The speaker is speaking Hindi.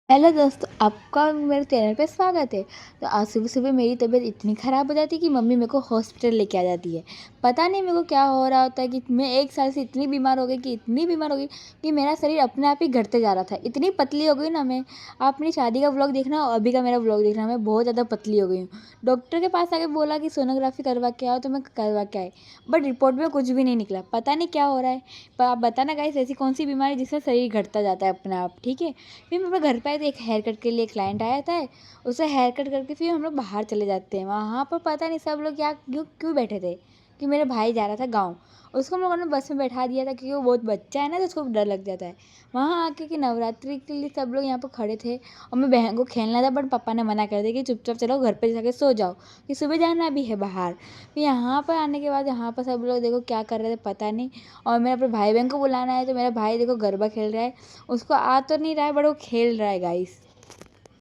हेलो दोस्तों, आपका मेरे चैनल पे स्वागत है। तो आज सुबह सुबह मेरी तबीयत इतनी ख़राब हो जाती है कि मम्मी मेरे को हॉस्पिटल लेके आ जाती है। पता नहीं मेरे को क्या हो रहा होता है कि मैं 1 साल से इतनी बीमार हो गई कि मेरा शरीर अपने आप ही घटते जा रहा था। इतनी पतली हो गई ना मैं। आप अपनी शादी का व्लॉग देखना और अभी का मेरा व्लॉग देखना, मैं बहुत ज़्यादा पतली हो गई हूँ। डॉक्टर के पास आके बोला कि सोनोग्राफी करवा के आओ, तो मैं करवा के आई। बट रिपोर्ट में कुछ भी नहीं निकला, पता नहीं क्या हो रहा है। पर आप बताना गाइस, ऐसी कौन सी बीमारी जिससे शरीर घटता जाता है अपने आप, ठीक है। फिर मैं अपने घर पे आई तो एक हेयर कट के लिए क्लाइंट आया था। उसे हेयर कट करके फिर हम लोग बाहर चले जाते हैं। वहाँ पर पता नहीं सब लोग क्या क्यों क्यों बैठे थे कि मेरे भाई जा रहा था गाँव। उसको हम लोगों ने बस में बैठा दिया था क्योंकि वो बहुत बच्चा है ना, तो उसको डर लग जाता है। वहाँ आके कि नवरात्रि के लिए सब लोग यहाँ पर खड़े थे और मैं बहन को खेलना था, बट पापा ने मना कर दिया कि चुपचाप चलो घर पे जाके सो जाओ कि सुबह जाना भी है बाहर। फिर यहाँ पर आने के बाद यहाँ पर सब लोग देखो क्या कर रहे थे पता नहीं। और मेरे अपने भाई बहन को बुलाना है, तो मेरा भाई देखो गरबा खेल रहा है। उसको आ तो नहीं रहा है, बट वो खेल रहा है गाइस।